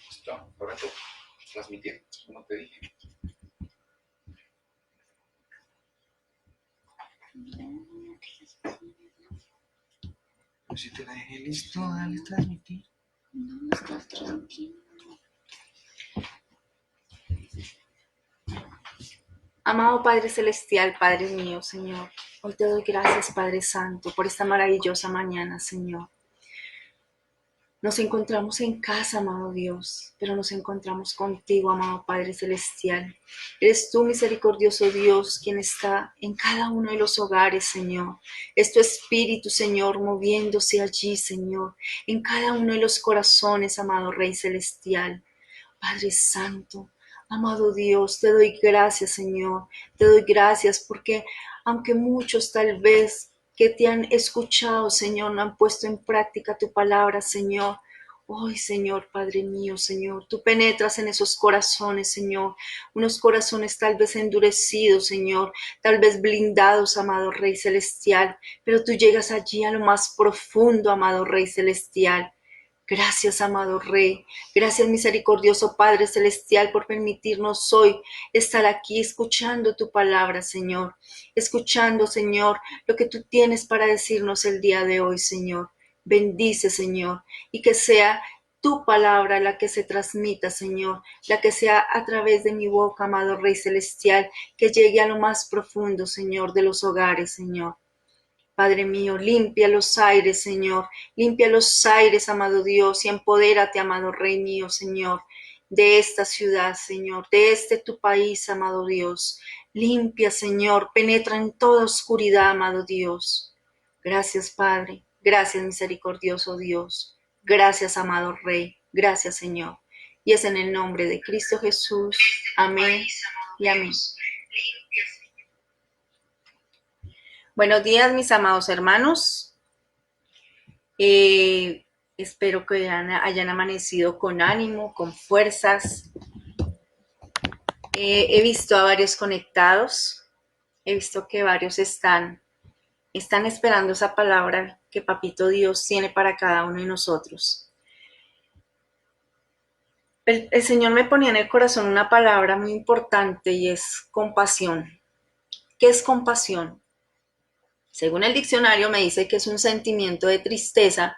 Listo, correcto. Transmitir, como te dije. Pues si te la dejé listo, dale transmitir. No estás transmitiendo. Amado Padre Celestial, Padre mío, Señor, hoy te doy gracias, Padre Santo, por esta maravillosa mañana, Señor. Nos encontramos en casa, amado Dios, pero nos encontramos contigo, amado Padre Celestial. Eres tú, misericordioso Dios, quien está en cada uno de los hogares, Señor. Es tu Espíritu, Señor, moviéndose allí, Señor, en cada uno de los corazones, amado Rey Celestial. Padre Santo, amado Dios, te doy gracias, Señor. Te doy gracias porque aunque muchos tal vez que te han escuchado, Señor, no han puesto en práctica tu palabra, Señor. Hoy, Señor, Padre mío, Señor, tú penetras en esos corazones, Señor, unos corazones tal vez endurecidos, Señor, tal vez blindados, amado Rey Celestial, pero tú llegas allí a lo más profundo, amado Rey Celestial. Gracias, amado Rey. Gracias, misericordioso Padre Celestial, por permitirnos hoy estar aquí escuchando tu palabra, Señor. Escuchando, Señor, lo que tú tienes para decirnos el día de hoy, Señor. Bendice, Señor, y que sea tu palabra la que se transmita, Señor, la que sea a través de mi boca, amado Rey Celestial, que llegue a lo más profundo, Señor, de los hogares, Señor. Padre mío, limpia los aires, Señor, limpia los aires, amado Dios, y empodérate, amado Rey mío, Señor, de esta ciudad, Señor, de este tu país, amado Dios. Limpia, Señor, penetra en toda oscuridad, amado Dios. Gracias, Padre, gracias, misericordioso Dios, gracias, amado Rey, gracias, Señor. Y es en el nombre de Cristo Jesús. Amén y amén. Buenos días, mis amados hermanos. Espero que hayan amanecido con ánimo, con fuerzas. He visto a varios conectados. He visto que varios están esperando esa palabra que Papito Dios tiene para cada uno de nosotros. El Señor me ponía en el corazón una palabra muy importante y es compasión. ¿Qué es compasión? Según el diccionario me dice que es un sentimiento de tristeza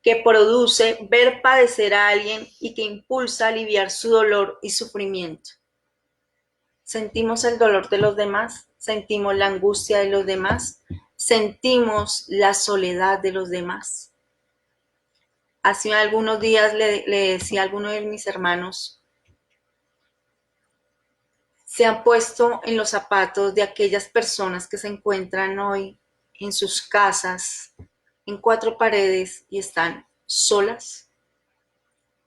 que produce ver padecer a alguien y que impulsa a aliviar su dolor y sufrimiento. Sentimos el dolor de los demás, sentimos la angustia de los demás, sentimos la soledad de los demás. Hace algunos días le decía a alguno de mis hermanos, se han puesto en los zapatos de aquellas personas que se encuentran hoy en sus casas, en cuatro paredes y están solas,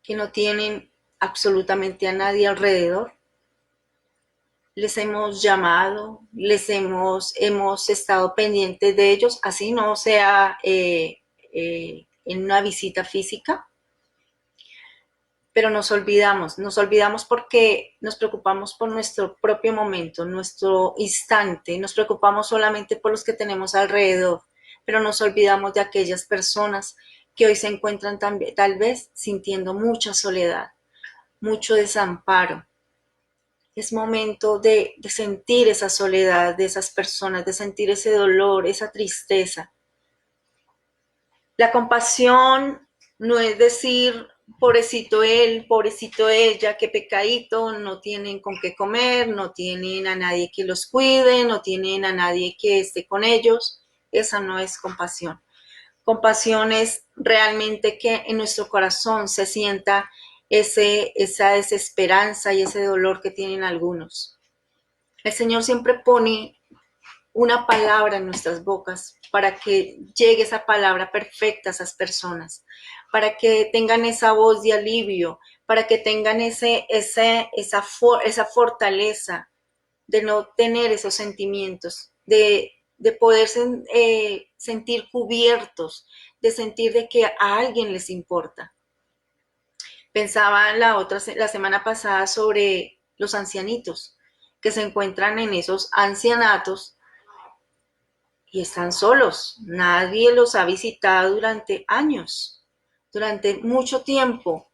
que no tienen absolutamente a nadie alrededor. Les hemos llamado, hemos estado pendientes de ellos, así no sea en una visita física, pero nos olvidamos porque nos preocupamos por nuestro propio momento, nuestro instante, nos preocupamos solamente por los que tenemos alrededor, pero nos olvidamos de aquellas personas que hoy se encuentran tal vez sintiendo mucha soledad, mucho desamparo. Es momento de sentir esa soledad de esas personas, de sentir ese dolor, esa tristeza. La compasión no es decir, pobrecito él, pobrecito ella, qué pecadito, no tienen con qué comer, no tienen a nadie que los cuide, no tienen a nadie que esté con ellos. Esa no es compasión. Compasión es realmente que en nuestro corazón se sienta esa desesperanza y ese dolor que tienen algunos. El Señor siempre pone una palabra en nuestras bocas para que llegue esa palabra perfecta a esas personas, para que tengan esa voz de alivio, para que tengan esa fortaleza de no tener esos sentimientos, de poderse sentir cubiertos, de sentir de que a alguien les importa. Pensaba la semana pasada sobre los ancianitos que se encuentran en esos ancianatos y están solos. Nadie los ha visitado durante años, durante mucho tiempo.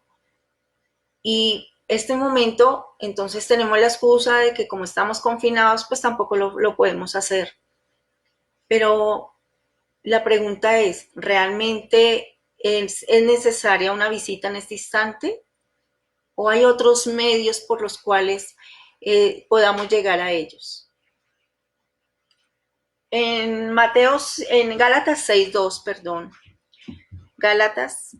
Y este momento, entonces tenemos la excusa de que como estamos confinados, pues tampoco lo podemos hacer. Pero la pregunta es, ¿realmente es necesaria una visita en este instante? ¿O hay otros medios por los cuales podamos llegar a ellos? En Gálatas 6:2, perdón. Gálatas,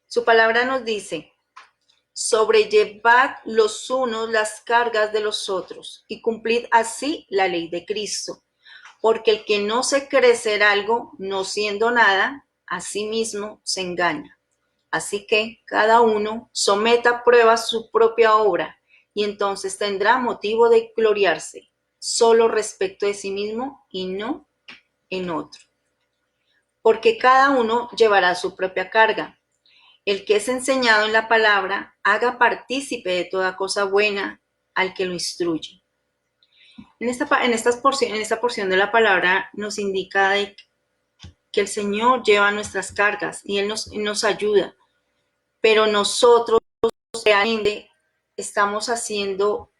su palabra nos dice, sobrellevad los unos las cargas de los otros y cumplid así la ley de Cristo. Porque el que no se cree ser algo, no siendo nada, a sí mismo se engaña. Así que cada uno someta a prueba su propia obra y entonces tendrá motivo de gloriarse solo respecto de sí mismo y no en otro. Porque cada uno llevará su propia carga. El que es enseñado en la palabra, haga partícipe de toda cosa buena al que lo instruye. En esta porción de la palabra nos indica que el Señor lleva nuestras cargas y Él nos ayuda, pero nosotros realmente estamos haciendo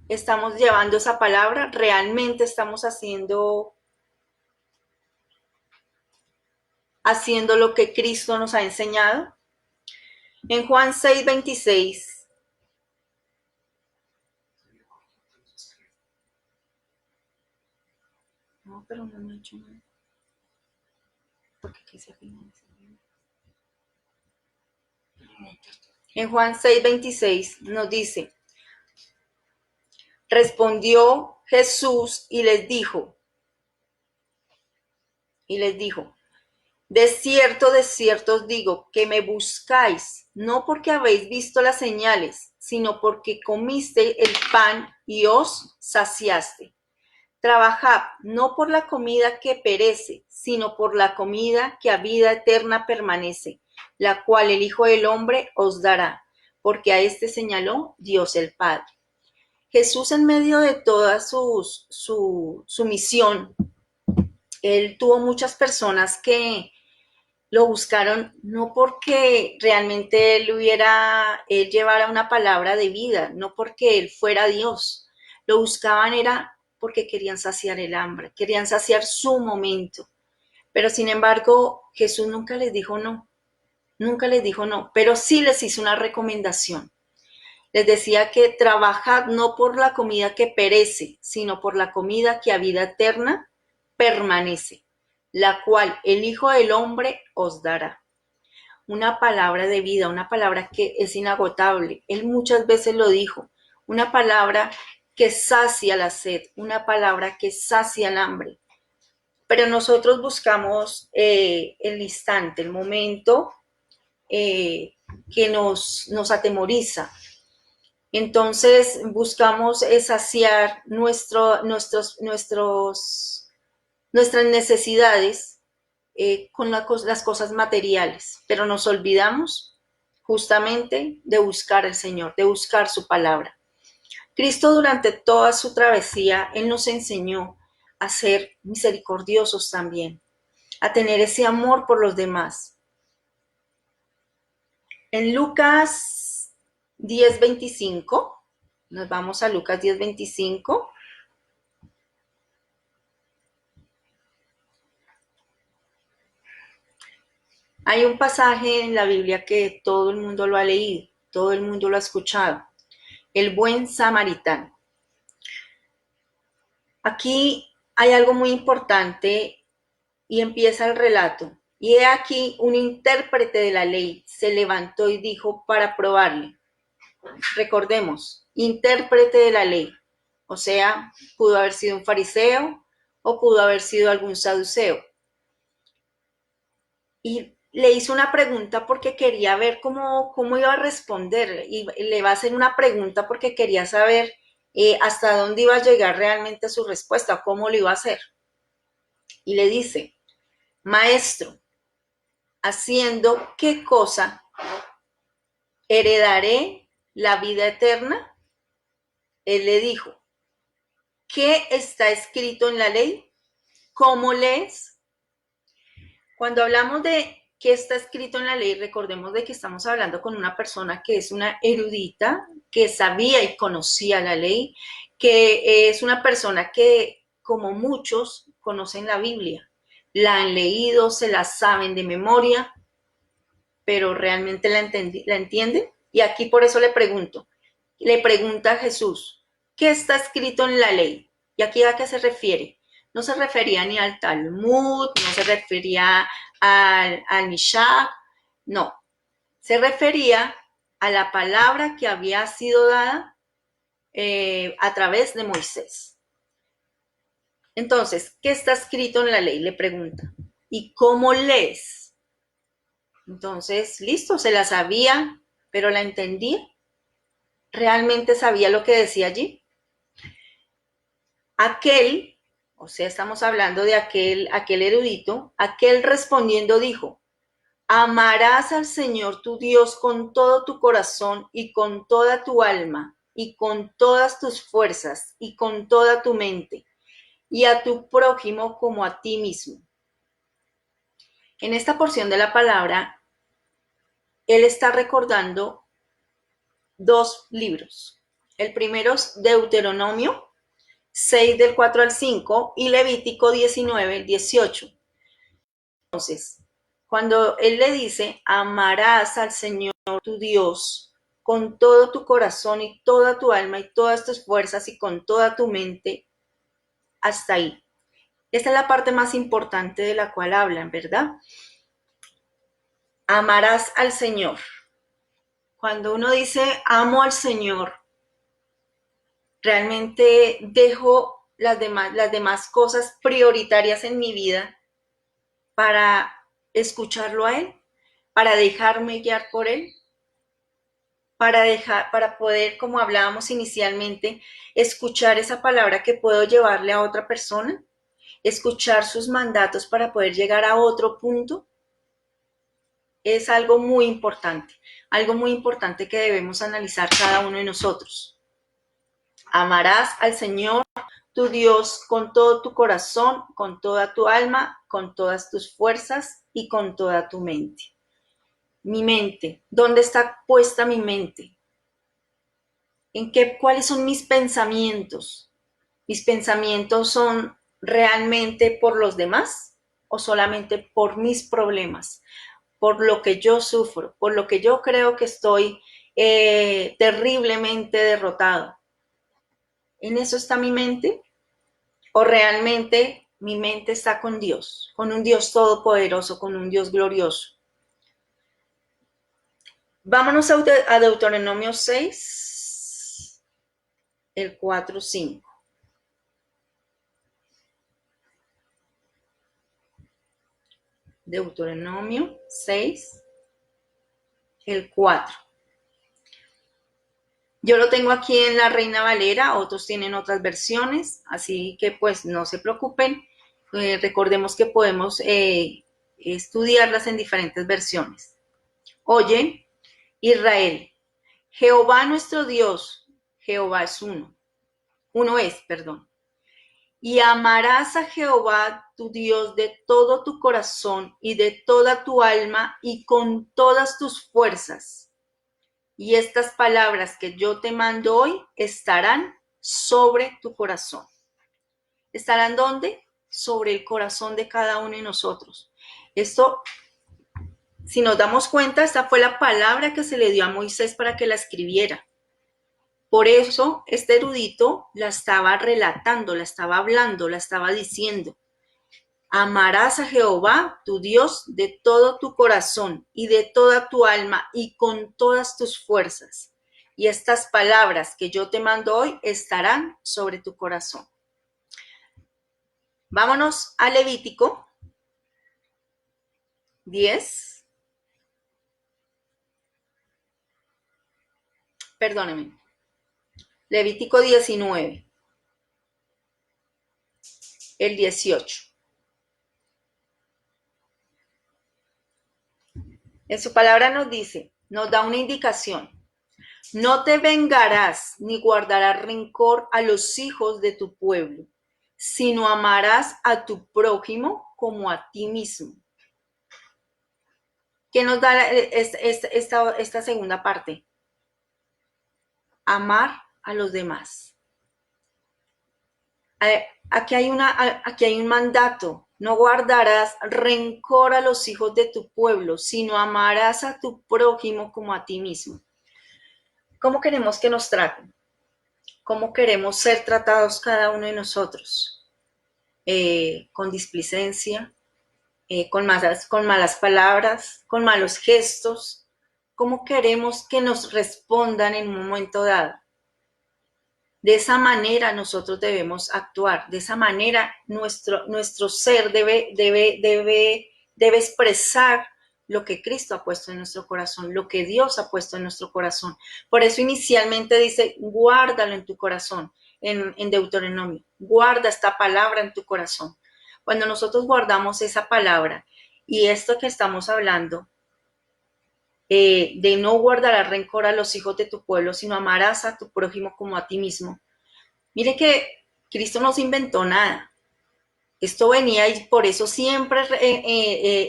estamos llevando esa palabra, realmente estamos haciendo lo que Cristo nos ha enseñado. En Juan 6:26, no, pero no me ha hecho nada. Porque aquí se afina. En Juan 6:26 nos dice, respondió Jesús y les dijo, de cierto os digo que me buscáis, no porque habéis visto las señales, sino porque comiste el pan y os saciaste. Trabajad no por la comida que perece, sino por la comida que a vida eterna permanece, la cual el Hijo del Hombre os dará, porque a este señaló Dios el Padre. Jesús, en medio de toda su misión, él tuvo muchas personas que lo buscaron no porque realmente él llevara una palabra de vida, no porque él fuera Dios. Lo buscaban era porque querían saciar el hambre, querían saciar su momento. Pero sin embargo, Jesús nunca les dijo no, nunca les dijo no, pero sí les hizo una recomendación. Les decía que trabajad no por la comida que perece, sino por la comida que a vida eterna permanece, la cual el Hijo del Hombre os dará. Una palabra de vida, una palabra que es inagotable. Él muchas veces lo dijo, una palabra que sacia la sed, una palabra que sacia el hambre. Pero nosotros buscamos el instante, el momento que nos atemoriza. Entonces buscamos saciar nuestras necesidades con las cosas materiales, pero nos olvidamos justamente de buscar al Señor, de buscar su palabra. Cristo durante toda su travesía, Él nos enseñó a ser misericordiosos también, a tener ese amor por los demás. En Lucas 10:25, nos vamos a Lucas 10:25. Hay un pasaje en la Biblia que todo el mundo lo ha leído, todo el mundo lo ha escuchado. El buen samaritano. Aquí hay algo muy importante y empieza el relato. Y he aquí un intérprete de la ley se levantó y dijo para probarle. Recordemos, intérprete de la ley. O sea, pudo haber sido un fariseo o pudo haber sido algún saduceo. Y le hizo una pregunta porque quería ver cómo iba a responder. Y le va a hacer una pregunta porque quería saber hasta dónde iba a llegar realmente su respuesta, cómo lo iba a hacer. Y le dice, maestro, ¿haciendo qué cosa heredaré la vida eterna? Él le dijo, ¿qué está escrito en la ley? ¿Cómo lees? Cuando hablamos de qué está escrito en la ley, recordemos de que estamos hablando con una persona que es una erudita, que sabía y conocía la ley, que es una persona que, como muchos, conocen la Biblia, la han leído, se la saben de memoria, pero realmente la entienden. Y aquí por eso le pregunta a Jesús, ¿qué está escrito en la ley? ¿Y aquí a qué se refiere? No se refería ni al Talmud, no se refería al Mishach, no. Se refería a la palabra que había sido dada a través de Moisés. Entonces, ¿qué está escrito en la ley? Le pregunta. ¿Y cómo lees? Entonces, listo, se la sabía, pero la entendía. ¿Realmente sabía lo que decía allí? Aquel, o sea, estamos hablando de aquel erudito, aquel respondiendo dijo, amarás al Señor tu Dios con todo tu corazón y con toda tu alma y con todas tus fuerzas y con toda tu mente y a tu prójimo como a ti mismo. En esta porción de la palabra, él está recordando dos libros. El primero es Deuteronomio 6 del 4 al 5 y Levítico 19, 18. Entonces, cuando él le dice, amarás al Señor tu Dios con todo tu corazón y toda tu alma y todas tus fuerzas y con toda tu mente, hasta ahí. Esta es la parte más importante de la cual hablan, ¿verdad? Amarás al Señor. Cuando uno dice, amo al Señor, realmente dejo las demás cosas prioritarias en mi vida para escucharlo a Él, para dejarme guiar por Él, para poder, como hablábamos inicialmente, escuchar esa palabra que puedo llevarle a otra persona, escuchar sus mandatos para poder llegar a otro punto, es algo muy importante que debemos analizar cada uno de nosotros. Amarás al Señor tu Dios con todo tu corazón, con toda tu alma, con todas tus fuerzas y con toda tu mente. Mi mente, ¿dónde está puesta mi mente? ¿Cuáles son mis pensamientos? ¿Mis pensamientos son realmente por los demás o solamente por mis problemas, por lo que yo sufro, por lo que yo creo que estoy terriblemente derrotado? ¿En eso está mi mente? ¿O realmente mi mente está con Dios, con un Dios todopoderoso, con un Dios glorioso? Vámonos a Deuteronomio 6, el 4, 5. Deuteronomio 6, el 4. Yo lo tengo aquí en la Reina Valera, otros tienen otras versiones, así que pues no se preocupen. Recordemos que podemos estudiarlas en diferentes versiones. Oye, Israel, Jehová nuestro Dios, Jehová es uno. Uno es, perdón. Y amarás a Jehová tu Dios de todo tu corazón y de toda tu alma y con todas tus fuerzas. Y estas palabras que yo te mando hoy estarán sobre tu corazón. ¿Estarán dónde? Sobre el corazón de cada uno de nosotros. Esto, si nos damos cuenta, esta fue la palabra que se le dio a Moisés para que la escribiera. Por eso este erudito la estaba relatando, la estaba hablando, la estaba diciendo. Amarás a Jehová, tu Dios, de todo tu corazón y de toda tu alma y con todas tus fuerzas. Y estas palabras que yo te mando hoy estarán sobre tu corazón. Vámonos a Levítico 10. Perdónenme. Levítico 19, el 18. En su palabra nos dice, nos da una indicación. No te vengarás ni guardarás rencor a los hijos de tu pueblo, sino amarás a tu prójimo como a ti mismo. ¿Qué nos da esta segunda parte? Amar a los demás. Aquí hay un mandato. No guardarás rencor a los hijos de tu pueblo, sino amarás a tu prójimo como a ti mismo. ¿Cómo queremos que nos traten? ¿Cómo queremos ser tratados cada uno de nosotros? Con displicencia, con malas palabras, con malos gestos. ¿Cómo queremos que nos respondan en un momento dado? De esa manera nosotros debemos actuar, de esa manera nuestro ser debe expresar lo que Cristo ha puesto en nuestro corazón, lo que Dios ha puesto en nuestro corazón. Por eso inicialmente dice, guárdalo en tu corazón, en Deuteronomio, guarda esta palabra en tu corazón. Cuando nosotros guardamos esa palabra y esto que estamos hablando, de no guardarás rencor a los hijos de tu pueblo, sino amarás a tu prójimo como a ti mismo. Mire que Cristo no se inventó nada. Esto venía y por eso siempre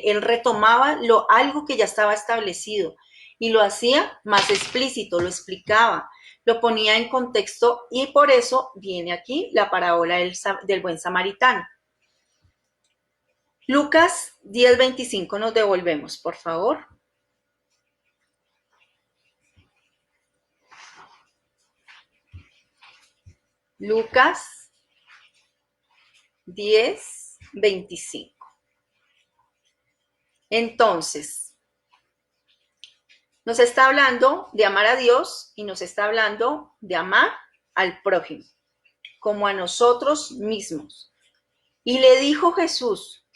él retomaba algo que ya estaba establecido y lo hacía más explícito, lo explicaba, lo ponía en contexto y por eso viene aquí la parábola del buen samaritano. Lucas 10:25 nos devolvemos, por favor. Lucas 10:25. Entonces, nos está hablando de amar a Dios y nos está hablando de amar al prójimo, como a nosotros mismos. Y le dijo Jesús,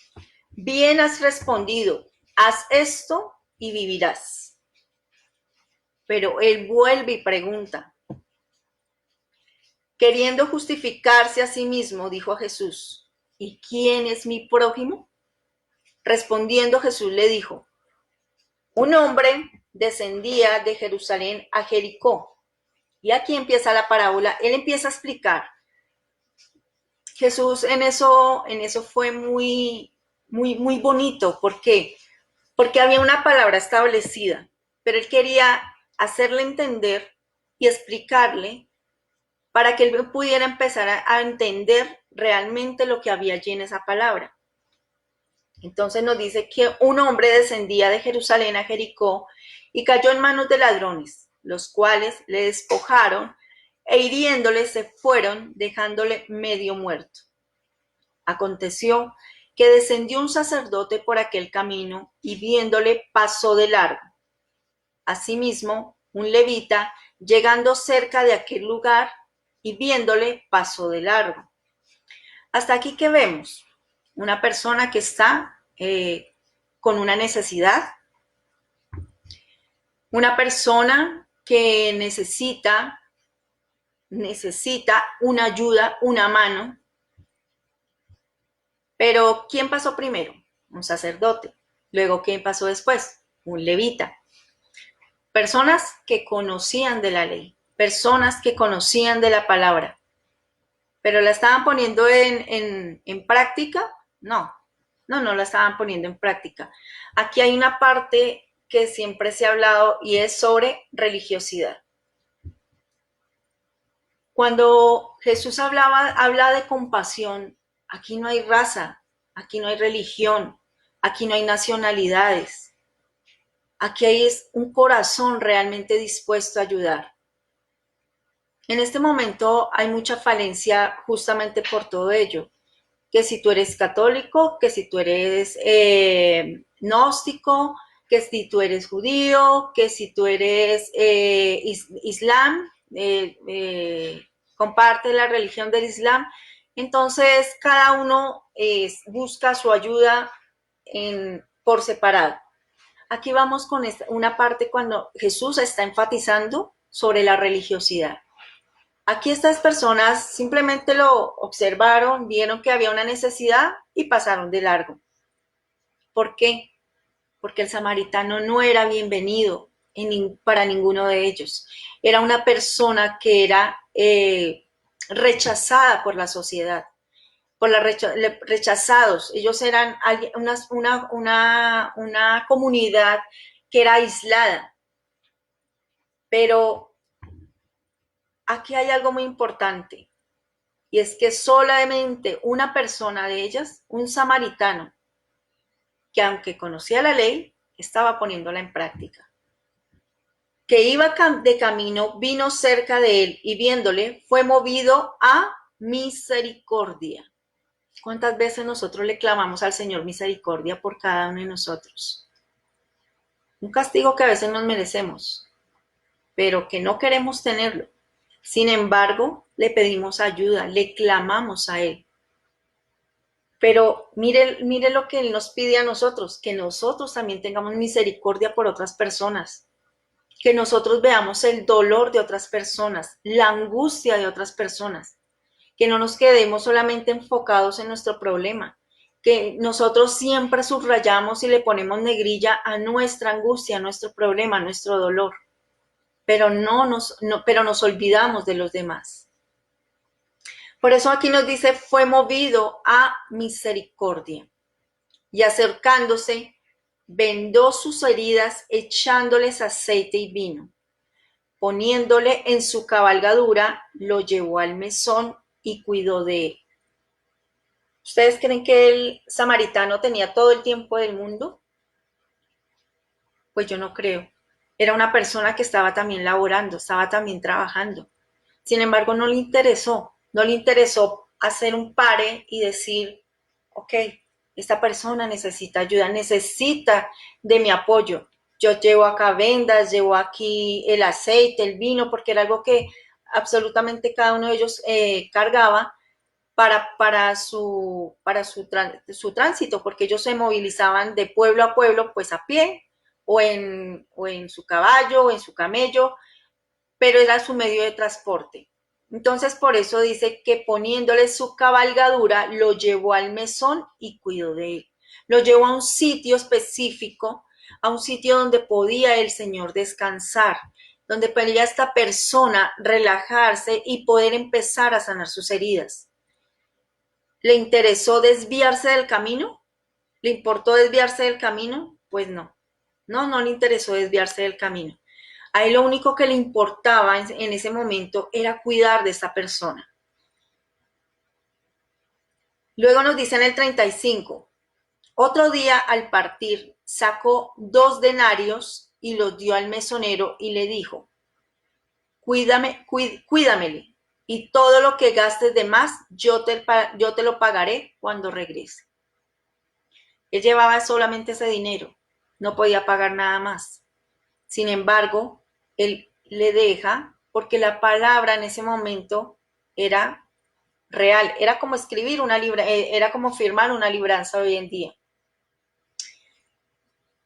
bien has respondido, haz esto y vivirás. Pero él vuelve y pregunta, queriendo justificarse a sí mismo, dijo a Jesús, ¿y quién es mi prójimo? Respondiendo Jesús le dijo, un hombre descendía de Jerusalén a Jericó. Y aquí empieza la parábola, él empieza a explicar. Jesús en eso fue muy bonito. ¿Por qué? Porque había una palabra establecida, pero él quería hacerle entender y explicarle para que él pudiera empezar a entender realmente lo que había allí en esa palabra. Entonces nos dice que un hombre descendía de Jerusalén a Jericó y cayó en manos de ladrones, los cuales le despojaron e hiriéndole se fueron, dejándole medio muerto. Aconteció que descendió un sacerdote por aquel camino y viéndole pasó de largo. Asimismo, un levita, llegando cerca de aquel lugar y viéndole pasó de largo. Hasta aquí, ¿qué vemos? Una persona que está con una necesidad, una persona que necesita una ayuda, una mano. Pero ¿quién pasó primero? Un sacerdote. Luego, ¿quién pasó después? Un levita. Personas que conocían de la ley, personas que conocían de la palabra, pero la estaban poniendo en práctica. No la estaban poniendo en práctica. Aquí hay una parte que siempre se ha hablado y es sobre religiosidad. Cuando Jesús habla de compasión, aquí no hay raza, aquí no hay religión, aquí no hay nacionalidades. Aquí hay un corazón realmente dispuesto a ayudar. En este momento hay mucha falencia justamente por todo ello. Que si tú eres católico, que si tú eres gnóstico, que si tú eres judío, que si tú eres islam, comparte la religión del islam. Entonces, cada uno busca su ayuda por separado. Aquí vamos con una parte cuando Jesús está enfatizando sobre la religiosidad. Aquí estas personas simplemente lo observaron, vieron que había una necesidad y pasaron de largo. ¿Por qué? Porque el samaritano no era bienvenido para ninguno de ellos. Era una persona que era rechazada por la sociedad, por los rechazados. Ellos eran una comunidad que era aislada. Pero aquí hay algo muy importante, y es que solamente una persona de ellas, un samaritano, que aunque conocía la ley, estaba poniéndola en práctica. Que iba de camino, vino cerca de él y viéndole, fue movido a misericordia. ¿Cuántas veces nosotros le clamamos al Señor misericordia por cada uno de nosotros? Un castigo que a veces nos merecemos, pero que no queremos tenerlo. Sin embargo, le pedimos ayuda, le clamamos a Él. Pero mire lo que Él nos pide a nosotros, que nosotros también tengamos misericordia por otras personas, que nosotros veamos el dolor de otras personas, la angustia de otras personas, que no nos quedemos solamente enfocados en nuestro problema, que nosotros siempre subrayamos y le ponemos negrilla a nuestra angustia, a nuestro problema, a nuestro dolor, pero pero nos olvidamos de los demás. Por eso aquí nos dice, fue movido a misericordia y acercándose, vendó sus heridas echándoles aceite y vino. Poniéndole en su cabalgadura, lo llevó al mesón y cuidó de él. ¿Ustedes creen que el samaritano tenía todo el tiempo del mundo? Pues yo no creo. Era una persona que estaba también laborando, estaba también trabajando. Sin embargo, no le interesó hacer un pare y decir, ok, esta persona necesita ayuda, necesita de mi apoyo. Yo llevo acá vendas, llevo aquí el aceite, el vino, porque era algo que absolutamente cada uno de ellos cargaba su tránsito, porque ellos se movilizaban de pueblo a pueblo, pues a pie, o en su caballo, o en su camello, pero era su medio de transporte. Entonces, por eso dice que poniéndole su cabalgadura, lo llevó al mesón y cuidó de él. Lo llevó a un sitio específico, a un sitio donde podía el Señor descansar, donde podía esta persona relajarse y poder empezar a sanar sus heridas. ¿Le interesó desviarse del camino? ¿Le importó desviarse del camino? Pues no. No le interesó desviarse del camino. A él lo único que le importaba en ese momento era cuidar de esa persona. Luego nos dice en el 35, otro día al partir sacó 2 denarios y los dio al mesonero y le dijo, cuídamele y todo lo que gastes de más yo te lo pagaré cuando regrese. Él llevaba solamente ese dinero, no podía pagar nada más. Sin embargo, él le deja porque la palabra en ese momento era real, era como escribir era como firmar una libranza hoy en día.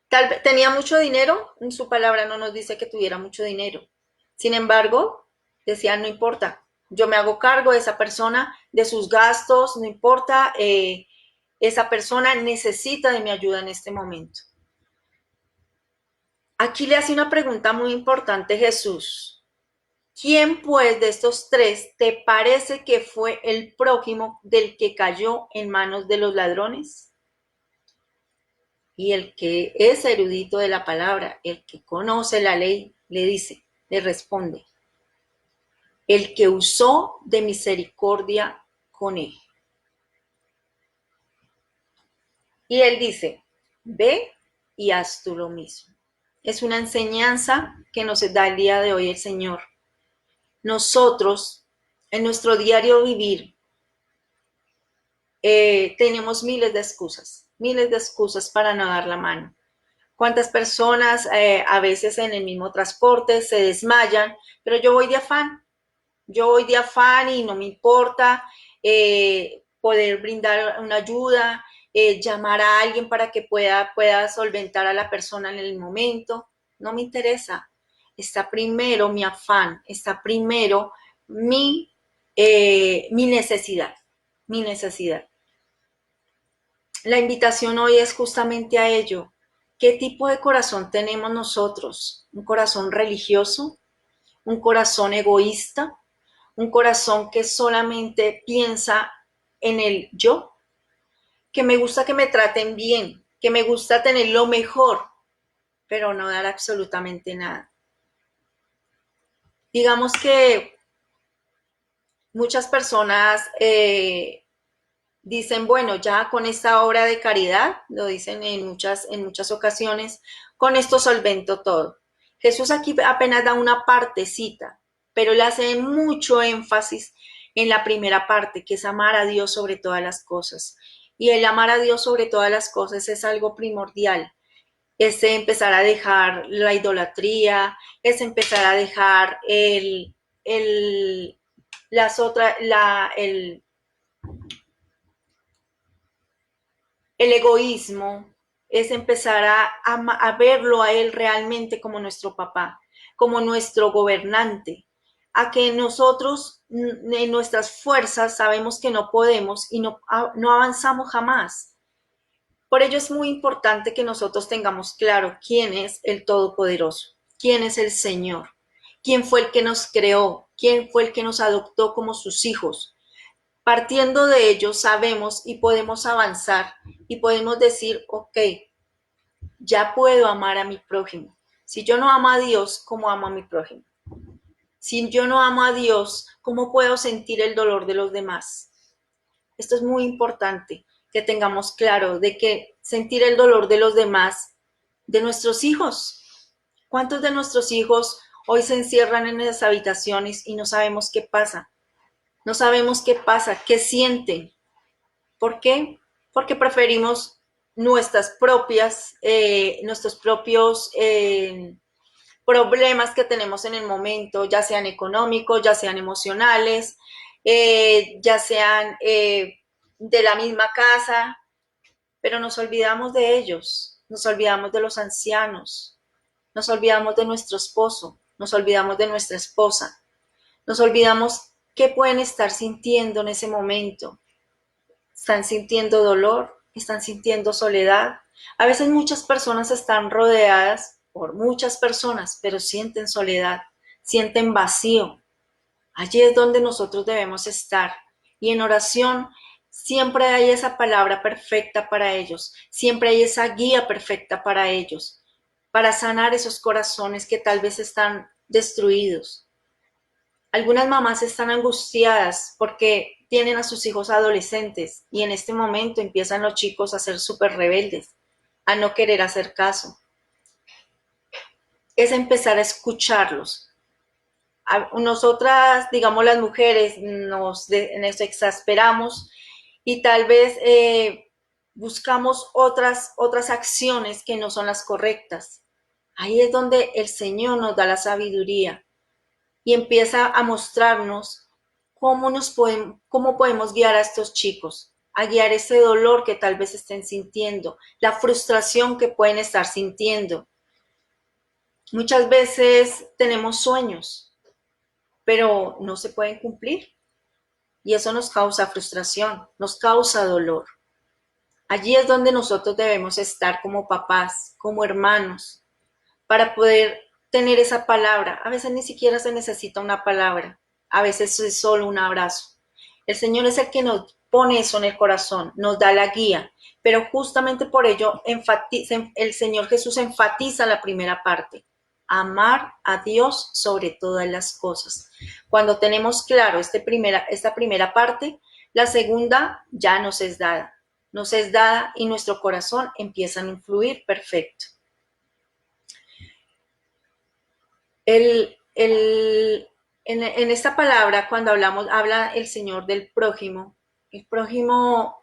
Tal vez tenía mucho dinero, en su palabra no nos dice que tuviera mucho dinero. Sin embargo, decía, no importa, yo me hago cargo de esa persona, de sus gastos, no importa, esa persona necesita de mi ayuda en este momento. Aquí le hace una pregunta muy importante Jesús. ¿Quién pues de estos 3 te parece que fue el prójimo del que cayó en manos de los ladrones? Y el que es erudito de la palabra, el que conoce la ley, le responde, el que usó de misericordia con él. Y él dice, ve y haz tú lo mismo. Es una enseñanza que nos da el día de hoy el Señor. Nosotros, en nuestro diario vivir, tenemos miles de excusas para no dar la mano. ¿Cuántas personas a veces en el mismo transporte se desmayan? Pero yo voy de afán y no me importa poder brindar una ayuda, llamar a alguien para que pueda solventar a la persona en el momento. No me interesa. Está primero mi afán, está primero mi necesidad, mi necesidad. La invitación hoy es justamente a ello. ¿Qué tipo de corazón tenemos nosotros? ¿Un corazón religioso? ¿Un corazón egoísta? ¿Un corazón que solamente piensa en el yo? Que me gusta que me traten bien, que me gusta tener lo mejor, pero no dar absolutamente nada. Digamos que muchas personas dicen, bueno, ya con esta obra de caridad, lo dicen en muchas ocasiones, con esto solvento todo. Jesús aquí apenas da una partecita, pero le hace mucho énfasis en la primera parte, que es amar a Dios sobre todas las cosas. Y el amar a Dios sobre todas las cosas es algo primordial. Es empezar a dejar la idolatría, es empezar a dejar el, las otras, el egoísmo, es empezar a verlo a él realmente como nuestro papá, como nuestro gobernante, a que nosotros en nuestras fuerzas sabemos que no podemos y no avanzamos jamás. Por ello es muy importante que nosotros tengamos claro quién es el Todopoderoso, quién es el Señor, quién fue el que nos creó, quién fue el que nos adoptó como sus hijos. Partiendo de ello, sabemos y podemos avanzar y podemos decir, ok, ya puedo amar a mi prójimo. Si yo no amo a Dios, ¿cómo amo a mi prójimo? Si yo no amo a Dios, ¿cómo puedo sentir el dolor de los demás? Esto es muy importante, que tengamos claro de que sentir el dolor de los demás, de nuestros hijos. ¿Cuántos de nuestros hijos hoy se encierran en las habitaciones y no sabemos qué pasa? No sabemos qué pasa, qué sienten. ¿Por qué? Porque preferimos nuestros propios problemas que tenemos en el momento, ya sean económicos, ya sean emocionales, ya sean de la misma casa, pero nos olvidamos de ellos, nos olvidamos de los ancianos, nos olvidamos de nuestro esposo, nos olvidamos de nuestra esposa, nos olvidamos qué pueden estar sintiendo en ese momento. Están sintiendo dolor, están sintiendo soledad. A veces muchas personas están rodeadas por muchas personas, pero sienten soledad, sienten vacío. Allí es donde nosotros debemos estar. Y en oración siempre hay esa palabra perfecta para ellos, siempre hay esa guía perfecta para ellos, para sanar esos corazones que tal vez están destruidos. Algunas mamás están angustiadas porque tienen a sus hijos adolescentes y en este momento empiezan los chicos a ser súper rebeldes, a no querer hacer caso. Es empezar a escucharlos. Nosotras, digamos las mujeres, nos exasperamos y tal vez buscamos otras acciones que no son las correctas. Ahí es donde el Señor nos da la sabiduría y empieza a mostrarnos cómo podemos guiar a estos chicos, a guiar ese dolor que tal vez estén sintiendo, la frustración que pueden estar sintiendo. Muchas veces tenemos sueños, pero no se pueden cumplir y eso nos causa frustración, nos causa dolor. Allí es donde nosotros debemos estar como papás, como hermanos, para poder tener esa palabra. A veces ni siquiera se necesita una palabra, a veces es solo un abrazo. El Señor es el que nos pone eso en el corazón, nos da la guía, pero justamente por ello el Señor Jesús enfatiza la primera parte, amar a Dios sobre todas las cosas. Cuando tenemos claro esta primera parte, la segunda ya nos es dada y nuestro corazón empieza a influir perfecto. En esta palabra, cuando habla el Señor del prójimo, el prójimo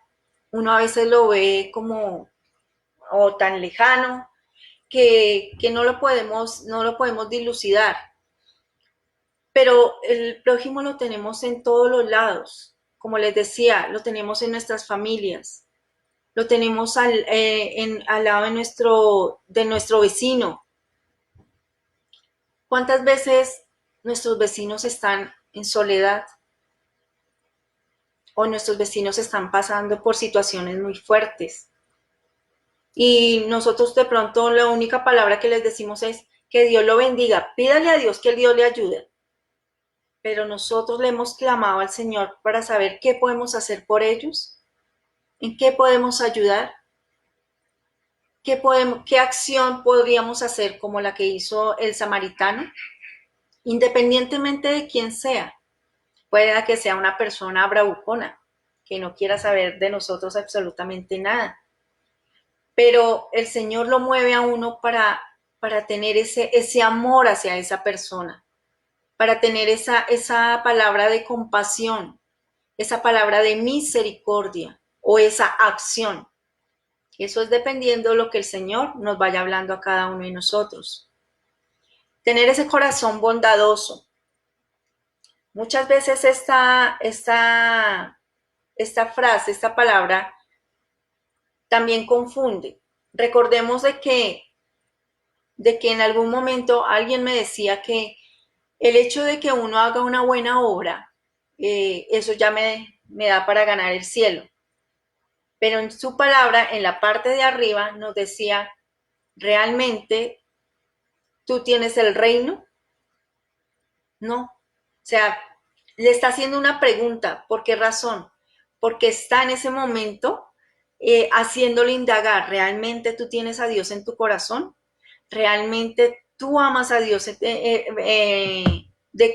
uno a veces lo ve como o tan lejano que no lo podemos dilucidar. Pero el prójimo lo tenemos en todos los lados. Como les decía, lo tenemos en nuestras familias, lo tenemos al lado de nuestro vecino. ¿Cuántas veces nuestros vecinos están en soledad, o nuestros vecinos están pasando por situaciones muy fuertes. Y nosotros de pronto la única palabra que les decimos es que Dios lo bendiga, pídale a Dios que el Dios le ayude. Pero nosotros le hemos clamado al Señor para saber qué podemos hacer por ellos, en qué podemos ayudar, qué acción podríamos hacer como la que hizo el samaritano, independientemente de quién sea. Puede que sea una persona bravucona, que no quiera saber de nosotros absolutamente nada. Pero el Señor lo mueve a uno para tener ese amor hacia esa persona, para tener esa palabra de compasión, esa palabra de misericordia o esa acción. Eso es dependiendo de lo que el Señor nos vaya hablando a cada uno de nosotros. Tener ese corazón bondadoso. Muchas veces esta frase, esta palabra, también confunde. Recordemos de que en algún momento alguien me decía que el hecho de que uno haga una buena obra, eso ya me da para ganar el cielo. Pero en su palabra, en la parte de arriba, nos decía, ¿realmente tú tienes el reino? No. O sea, le está haciendo una pregunta. ¿Por qué razón? Porque está en ese momento haciéndole indagar, ¿realmente tú tienes a Dios en tu corazón? ¿Realmente tú amas a Dios de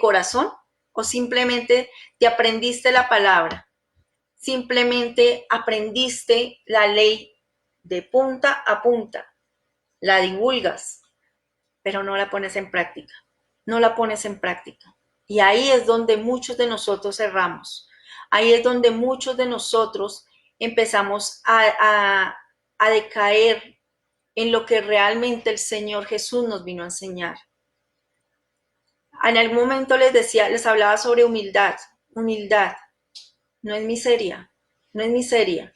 corazón? ¿O simplemente te aprendiste la palabra? Simplemente aprendiste la ley de punta a punta, la divulgas, pero no la pones en práctica. No la pones en práctica. Y ahí es donde muchos de nosotros erramos. Ahí es donde muchos de nosotros empezamos a decaer en lo que realmente el Señor Jesús nos vino a enseñar. En algún momento les hablaba sobre humildad. Humildad no es miseria, no es miseria.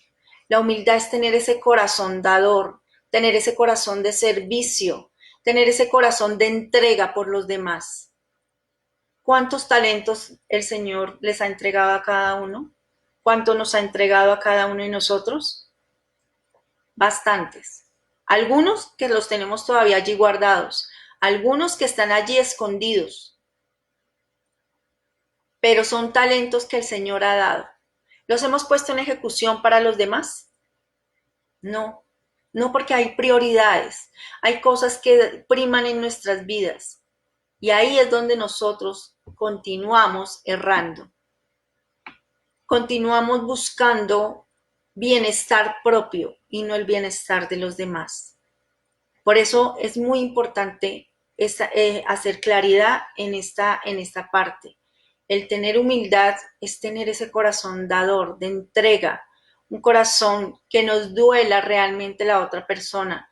La humildad es tener ese corazón dador, tener ese corazón de servicio, tener ese corazón de entrega por los demás. ¿Cuántos talentos el Señor les ha entregado a cada uno? ¿Cuánto nos ha entregado a cada uno de nosotros? Bastantes. Algunos que los tenemos todavía allí guardados, algunos que están allí escondidos, pero son talentos que el Señor ha dado. ¿Los hemos puesto en ejecución para los demás? No, no, porque hay prioridades, hay cosas que priman en nuestras vidas y ahí es donde nosotros continuamos errando, continuamos buscando bienestar propio y no el bienestar de los demás. Por eso es muy importante hacer claridad en esta parte. El tener humildad es tener ese corazón dador, de entrega, un corazón que nos duela realmente la otra persona,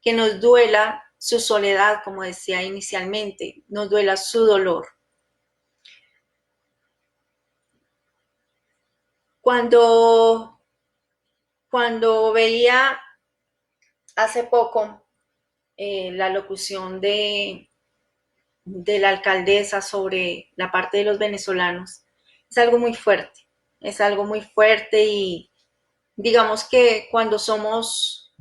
que nos duela su soledad, como decía inicialmente, nos duela su dolor. Cuando veía hace poco la locución de la alcaldesa sobre la parte de los venezolanos, es algo muy fuerte y digamos que cuando somos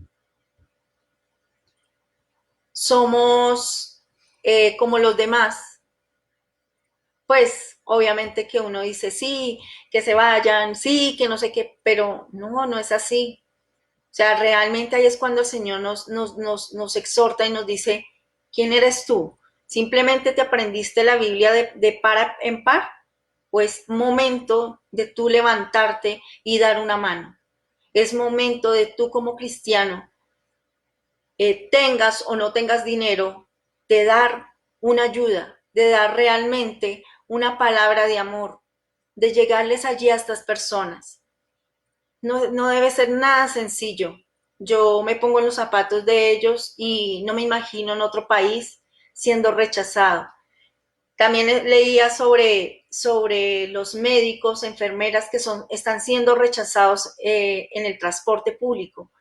como los demás, pues obviamente que uno dice sí, que se vayan, sí, que no sé qué, pero no es así. O sea, realmente ahí es cuando el Señor nos exhorta y nos dice, ¿quién eres tú? ¿Simplemente te aprendiste la Biblia de par en par? Pues momento de tú levantarte y dar una mano. Es momento de tú como cristiano, tengas o no tengas dinero, de dar una ayuda, de dar realmente una palabra de amor, de llegarles allí a estas personas. No debe ser nada sencillo. Yo me pongo en los zapatos de ellos y no me imagino en otro país siendo rechazado. También leía sobre los médicos, enfermeras que están siendo rechazados en el transporte público,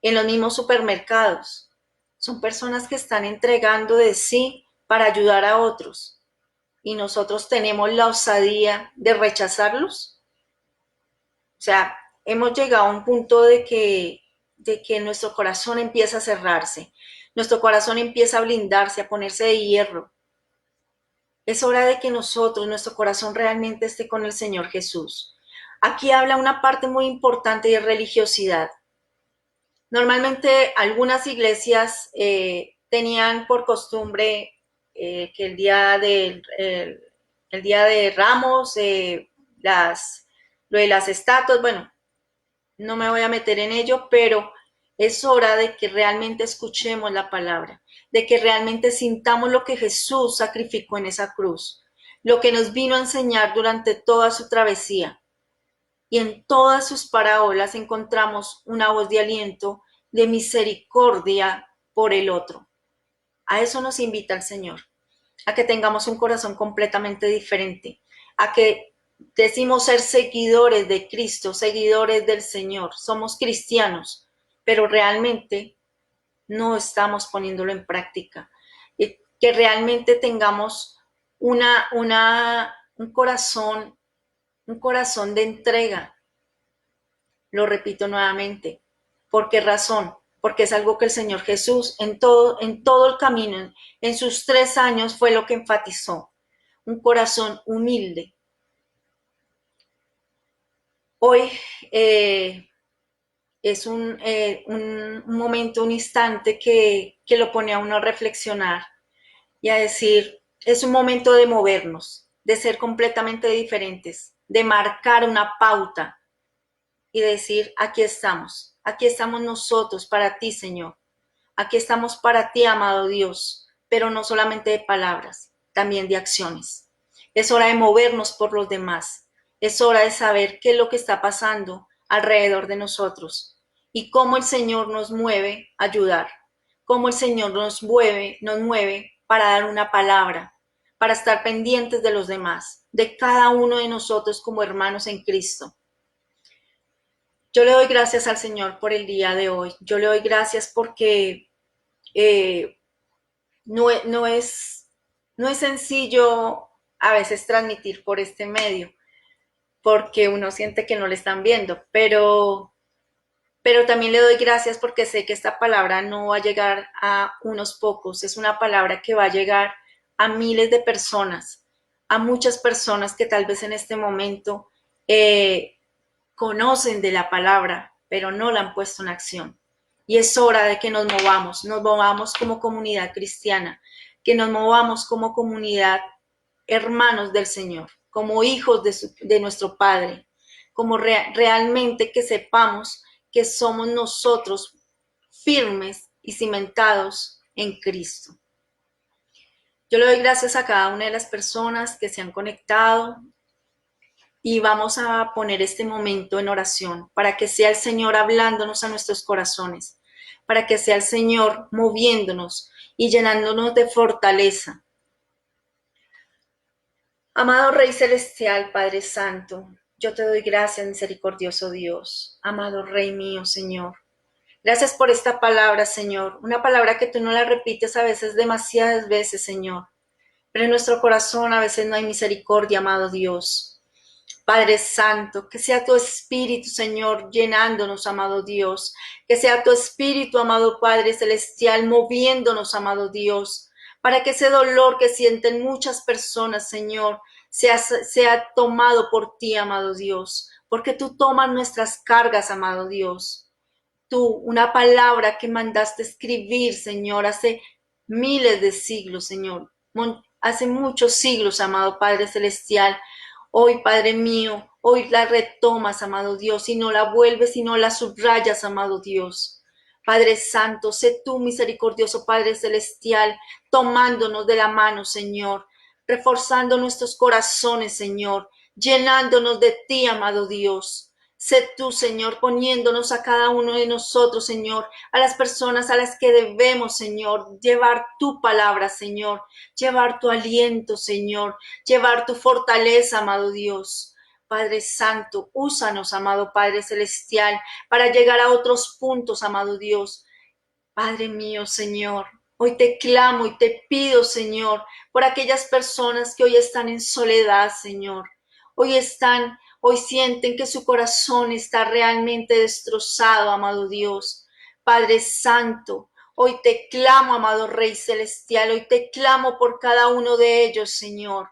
en los mismos supermercados. Son personas que están entregando de sí para ayudar a otros. y nosotros tenemos la osadía de rechazarlos. O sea, hemos llegado a un punto de que nuestro corazón empieza a cerrarse, nuestro corazón empieza a blindarse, a ponerse de hierro. Es hora de que nosotros, nuestro corazón realmente esté con el Señor Jesús. Aquí habla una parte muy importante de religiosidad. Normalmente algunas iglesias tenían por costumbre que el día de Ramos, lo de las estatuas, bueno, no me voy a meter en ello, pero es hora de que realmente escuchemos la palabra, de que realmente sintamos lo que Jesús sacrificó en esa cruz, lo que nos vino a enseñar durante toda su travesía. Y en todas sus parábolas encontramos una voz de aliento, de misericordia por el otro. A eso nos invita el Señor, a que tengamos un corazón completamente diferente, a que decimos ser seguidores de Cristo, seguidores del Señor, somos cristianos, pero realmente no estamos poniéndolo en práctica. Y que realmente tengamos un corazón de entrega. Lo repito nuevamente. ¿Por qué razón? Porque es algo que el Señor Jesús en todo el camino, en sus 3 años, fue lo que enfatizó. Un corazón humilde. Hoy es un momento, un instante que lo pone a uno a reflexionar y a decir, es un momento de movernos, de ser completamente diferentes, de marcar una pauta y decir, aquí estamos nosotros para ti, Señor. Aquí estamos para ti, amado Dios, pero no solamente de palabras, también de acciones. Es hora de movernos por los demás. Es hora de saber qué es lo que está pasando alrededor de nosotros y cómo el Señor nos mueve a ayudar, cómo el Señor nos mueve para dar una palabra, para estar pendientes de los demás, de cada uno de nosotros como hermanos en Cristo. Yo le doy gracias al Señor por el día de hoy. Yo le doy gracias porque eh, no es sencillo a veces transmitir por este medio, porque uno siente que no le están viendo, pero también le doy gracias porque sé que esta palabra no va a llegar a unos pocos, es una palabra que va a llegar a miles de personas, a muchas personas que tal vez en este momento conocen de la palabra, pero no la han puesto en acción. Y es hora de que nos movamos como comunidad cristiana, que nos movamos como comunidad hermanos del Señor, como hijos de nuestro Padre, como realmente que sepamos que somos nosotros firmes y cimentados en Cristo. Yo le doy gracias a cada una de las personas que se han conectado, y vamos a poner este momento en oración para que sea el Señor hablándonos a nuestros corazones, para que sea el Señor moviéndonos y llenándonos de fortaleza. Amado Rey Celestial, Padre Santo, yo te doy gracias, misericordioso Dios. Amado Rey mío, Señor. Gracias por esta palabra, Señor. Una palabra que tú no la repites a veces, demasiadas veces, Señor. Pero en nuestro corazón a veces no hay misericordia, amado Dios. Padre Santo, que sea tu Espíritu, Señor, llenándonos, amado Dios. Que sea tu Espíritu, amado Padre Celestial, moviéndonos, amado Dios. Para que ese dolor que sienten muchas personas, Señor, sea tomado por ti, amado Dios. Porque tú tomas nuestras cargas, amado Dios. Tú, una palabra que mandaste escribir, Señor, hace miles de siglos, Señor. Hace muchos siglos, amado Padre Celestial. Hoy, Padre mío, hoy la retomas, amado Dios, y no la vuelves y no la subrayas, amado Dios. Padre Santo, sé tú, misericordioso Padre Celestial, tomándonos de la mano, Señor, reforzando nuestros corazones, Señor, llenándonos de ti, amado Dios. Sé tú, Señor, poniéndonos a cada uno de nosotros, Señor, a las personas a las que debemos, Señor, llevar tu palabra, Señor, llevar tu aliento, Señor, llevar tu fortaleza, amado Dios. Padre Santo, úsanos, amado Padre Celestial, para llegar a otros puntos, amado Dios. Padre mío, Señor, Hoy te clamo y te pido, Señor, por aquellas personas que hoy están en soledad, Señor. Hoy sienten que su corazón está realmente destrozado, amado Dios. Padre Santo, hoy te clamo, amado Rey Celestial, hoy te clamo por cada uno de ellos, Señor.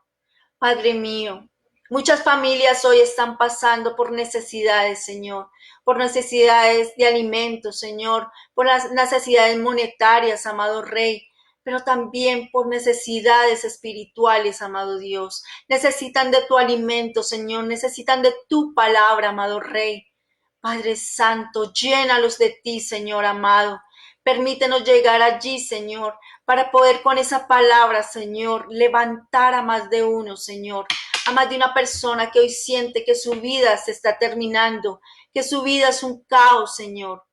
Padre mío, muchas familias hoy están pasando por necesidades, Señor, por necesidades de alimentos, Señor, por las necesidades monetarias, amado Rey, pero también por necesidades espirituales, amado Dios. Necesitan de tu alimento, Señor, necesitan de tu palabra, amado Rey. Padre Santo, llénalos de ti, Señor amado. Permítenos llegar allí, Señor, para poder con esa palabra, Señor, levantar a más de uno, Señor, a más de una persona que hoy siente que su vida se está terminando, que su vida es un caos, Señor.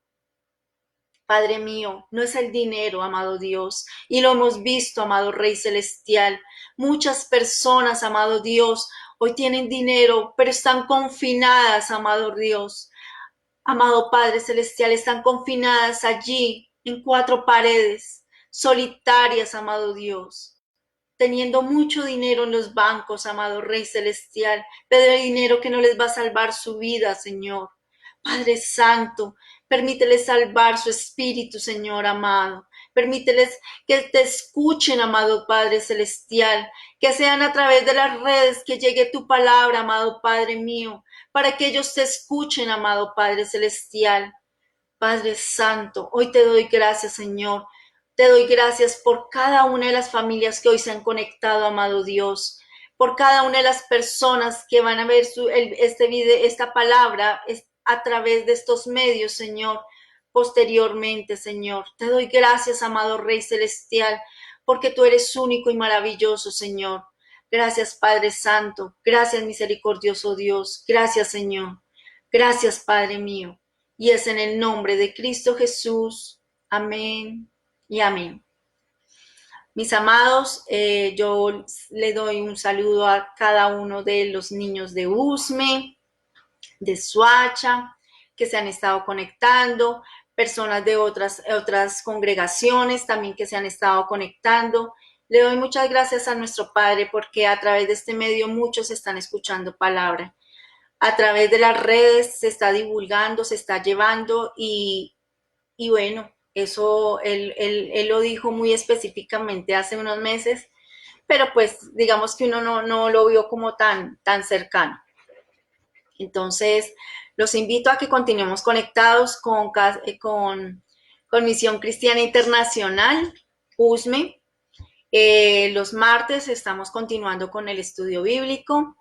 Padre mío, no es el dinero, amado Dios, y lo hemos visto, amado Rey Celestial. Muchas personas, amado Dios, hoy tienen dinero, pero están confinadas, amado Dios. Amado Padre Celestial, están confinadas allí en 4 paredes, solitarias, amado Dios, teniendo mucho dinero en los bancos, amado Rey Celestial, pero el dinero que no les va a salvar su vida, Señor. Padre Santo, permíteles salvar su espíritu, Señor amado. Permíteles que te escuchen, amado Padre Celestial, que sean a través de las redes que llegue tu palabra, amado Padre mío, para que ellos te escuchen, amado Padre Celestial. Padre Santo, hoy te doy gracias, Señor. Te doy gracias por cada una de las familias que hoy se han conectado, amado Dios, por cada una de las personas que van a ver este video, esta palabra a través de estos medios, Señor, posteriormente, Señor. Te doy gracias, amado Rey Celestial, porque tú eres único y maravilloso, Señor. Gracias, Padre Santo. Gracias, misericordioso Dios. Gracias, Señor. Gracias, Padre mío. Y es en el nombre de Cristo Jesús. Amén y amén. Mis amados, yo le doy un saludo a cada uno de los niños de Usme, de Suacha, que se han estado conectando, personas de otras congregaciones también que se han estado conectando. Le doy muchas gracias a nuestro Padre porque a través de este medio muchos están escuchando palabra. A través de las redes se está divulgando, se está llevando y bueno, eso él lo dijo muy específicamente hace unos meses, pero pues digamos que uno no lo vio como tan cercano. Entonces, los invito a que continuemos conectados con Misión Cristiana Internacional, USME. Los martes estamos continuando con el estudio bíblico.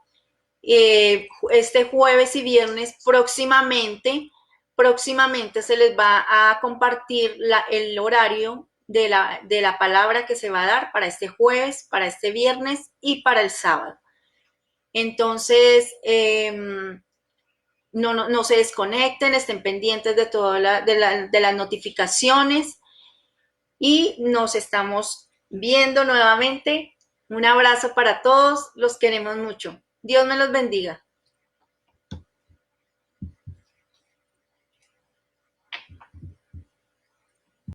Este jueves y viernes próximamente se les va a compartir el horario de la palabra que se va a dar para este jueves, para este viernes y para el sábado. Entonces, no se desconecten, estén pendientes de todas de las notificaciones y nos estamos viendo nuevamente. Un abrazo para todos, los queremos mucho. Dios me los bendiga.